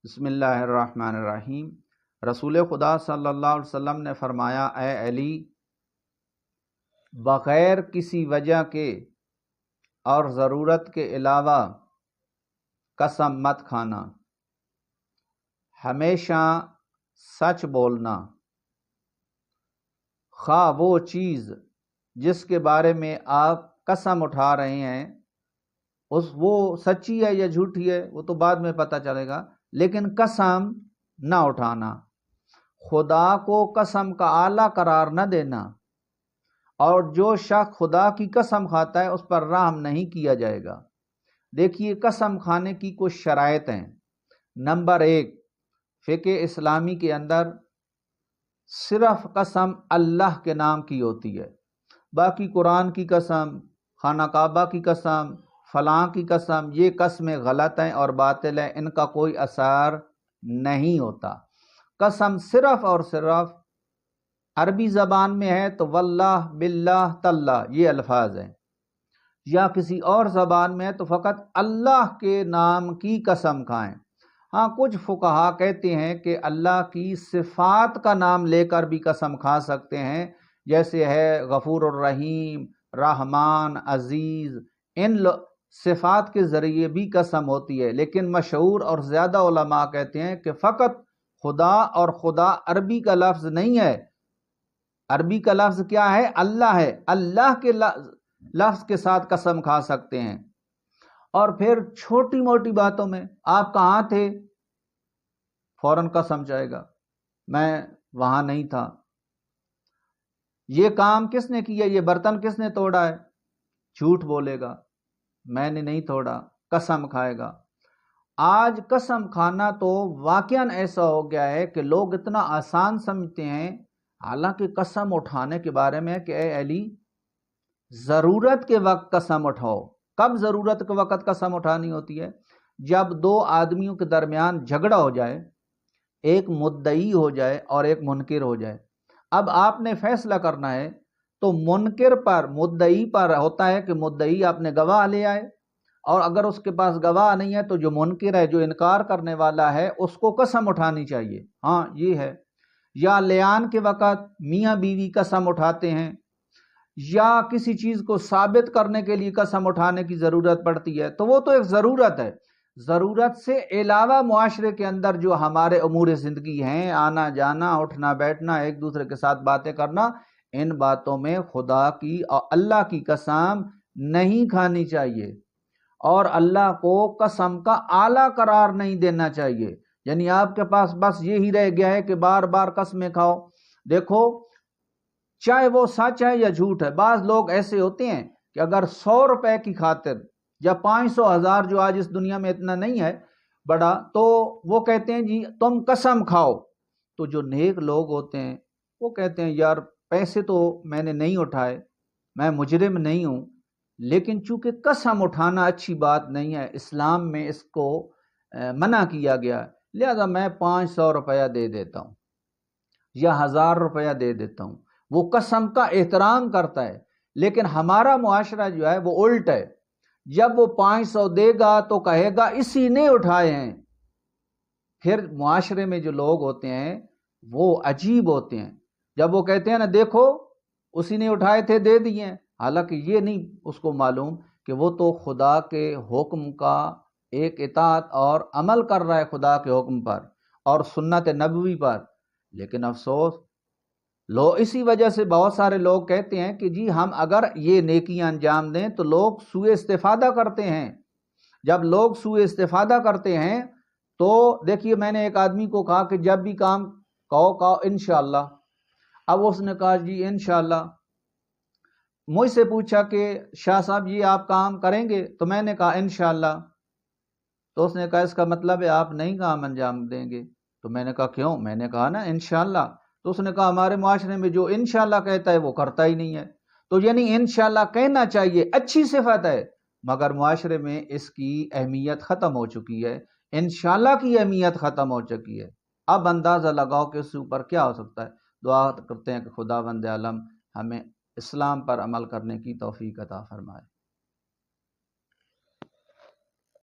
بسم اللہ الرحمن الرحیم۔ رسول خدا صلی اللہ علیہ وسلم نے فرمایا، اے علی، بغیر کسی وجہ کے اور ضرورت کے علاوہ قسم مت کھانا، ہمیشہ سچ بولنا، خواہ وہ چیز جس کے بارے میں آپ قسم اٹھا رہے ہیں وہ سچی ہے یا جھوٹی ہے وہ تو بعد میں پتہ چلے گا، لیکن قسم نہ اٹھانا، خدا کو قسم کا اعلیٰ قرار نہ دینا، اور جو شخص خدا کی قسم کھاتا ہے اس پر رحم نہیں کیا جائے گا۔ دیکھیے، قسم کھانے کی کچھ شرائط ہیں۔ نمبر 1، فقہ اسلامی کے اندر صرف قسم اللہ کے نام کی ہوتی ہے، باقی قرآن کی قسم، خانہ کعبہ کی قسم، فلاں کی قسم، یہ قسمیں غلط ہیں اور باطل ہیں، ان کا کوئی اثر نہیں ہوتا۔ قسم صرف اور صرف عربی زبان میں ہے تو واللہ باللہ تاللہ یہ الفاظ ہیں، یا کسی اور زبان میں ہے تو فقط اللہ کے نام کی قسم کھائیں۔ ہاں، کچھ فقہا کہتے ہیں کہ اللہ کی صفات کا نام لے کر بھی قسم کھا سکتے ہیں، جیسے ہے غفور الرحیم، رحمان، عزیز، ان صفات کے ذریعے بھی قسم ہوتی ہے، لیکن مشہور اور زیادہ علماء کہتے ہیں کہ فقط خدا، اور خدا عربی کا لفظ نہیں ہے، عربی کا لفظ کیا ہے؟ اللہ ہے، اللہ کے لفظ کے ساتھ قسم کھا سکتے ہیں۔ اور پھر چھوٹی موٹی باتوں میں آپ کہاں تھے، فوراً قسم چاہے گا، میں وہاں نہیں تھا۔ یہ کام کس نے کیا، یہ برتن کس نے توڑا ہے، جھوٹ بولے گا، میں نے نہیں توڑا، قسم کھائے گا۔ آج قسم کھانا تو واقعاً ایسا ہو گیا ہے کہ لوگ اتنا آسان سمجھتے ہیں، حالانکہ قسم اٹھانے کے بارے میں کہ اے علی، ضرورت کے وقت قسم اٹھاؤ۔ کب ضرورت کے وقت قسم اٹھانی ہوتی ہے؟ جب دو آدمیوں کے درمیان جھگڑا ہو جائے، ایک مدعی ہو جائے اور ایک منکر ہو جائے۔ اب آپ نے فیصلہ کرنا ہے تو منکر پر، مدعی پر ہوتا ہے کہ مدعی اپنے گواہ لے آئے، اور اگر اس کے پاس گواہ نہیں ہے تو جو منکر ہے، جو انکار کرنے والا ہے، اس کو قسم اٹھانی چاہیے۔ ہاں، یہ ہے۔ یا لیان کے وقت میاں بیوی قسم اٹھاتے ہیں، یا کسی چیز کو ثابت کرنے کے لیے قسم اٹھانے کی ضرورت پڑتی ہے، تو وہ تو ایک ضرورت ہے۔ ضرورت سے علاوہ معاشرے کے اندر جو ہمارے امور زندگی ہیں، آنا جانا، اٹھنا بیٹھنا، ایک دوسرے کے ساتھ باتیں کرنا، ان باتوں میں خدا کی اور اللہ کی قسم نہیں کھانی چاہیے، اور اللہ کو قسم کا اعلیٰ قرار نہیں دینا چاہیے۔ یعنی آپ کے پاس بس یہی رہ گیا ہے کہ بار بار قسمیں کھاؤ۔ دیکھو، چاہے وہ سچ ہے یا جھوٹ ہے، بعض لوگ ایسے ہوتے ہیں کہ اگر 100 روپے کی خاطر یا 500 1000 جو آج اس دنیا میں اتنا نہیں ہے بڑا، تو وہ کہتے ہیں جی تم قسم کھاؤ۔ تو جو نیک لوگ ہوتے ہیں وہ کہتے ہیں یار پیسے تو میں نے نہیں اٹھائے، میں مجرم نہیں ہوں، لیکن چونکہ قسم اٹھانا اچھی بات نہیں ہے، اسلام میں اس کو منع کیا گیا، لہذا میں 500 روپیہ دے دیتا ہوں یا 1000 روپیہ دے دیتا ہوں۔ وہ قسم کا احترام کرتا ہے، لیکن ہمارا معاشرہ جو ہے وہ الٹ ہے۔ جب وہ 500 دے گا تو کہے گا اسی نے اٹھائے ہیں۔ پھر معاشرے میں جو لوگ ہوتے ہیں وہ عجیب ہوتے ہیں، جب وہ کہتے ہیں نا دیکھو اسی نے اٹھائے تھے دے دیے ہیں، حالانکہ یہ نہیں اس کو معلوم کہ وہ تو خدا کے حکم کا ایک اطاعت اور عمل کر رہا ہے، خدا کے حکم پر اور سنت نبوی پر۔ لیکن افسوس، اسی وجہ سے بہت سارے لوگ کہتے ہیں کہ جی ہم اگر یہ نیکیاں انجام دیں تو لوگ سوء استفادہ کرتے ہیں۔ جب لوگ سوء استفادہ کرتے ہیں تو دیکھیے، میں نے ایک آدمی کو کہا کہ جب بھی کام کہو انشاءاللہ۔ اب اس نے کہا جی انشاءاللہ۔ مجھ سے پوچھا کہ شاہ صاحب یہ آپ کام کریں گے؟ تو میں نے کہا انشاءاللہ۔ تو اس نے کہا اس کا مطلب ہے آپ نہیں کام انجام دیں گے؟ تو میں نے کہا کیوں؟ میں نے کہا نا انشاءاللہ۔ تو اس نے کہا ہمارے معاشرے میں جو انشاءاللہ کہتا ہے وہ کرتا ہی نہیں ہے۔ تو یعنی انشاءاللہ کہنا چاہیے، اچھی صفت ہے، مگر معاشرے میں اس کی اہمیت ختم ہو چکی ہے، انشاءاللہ کی اہمیت ختم ہو چکی ہے۔ اب اندازہ لگاؤ کہ اس اوپر کیا ہو سکتا ہے۔ دعا کرتے ہیں کہ خداوند عالم ہمیں اسلام پر عمل کرنے کی توفیق عطا فرمائے۔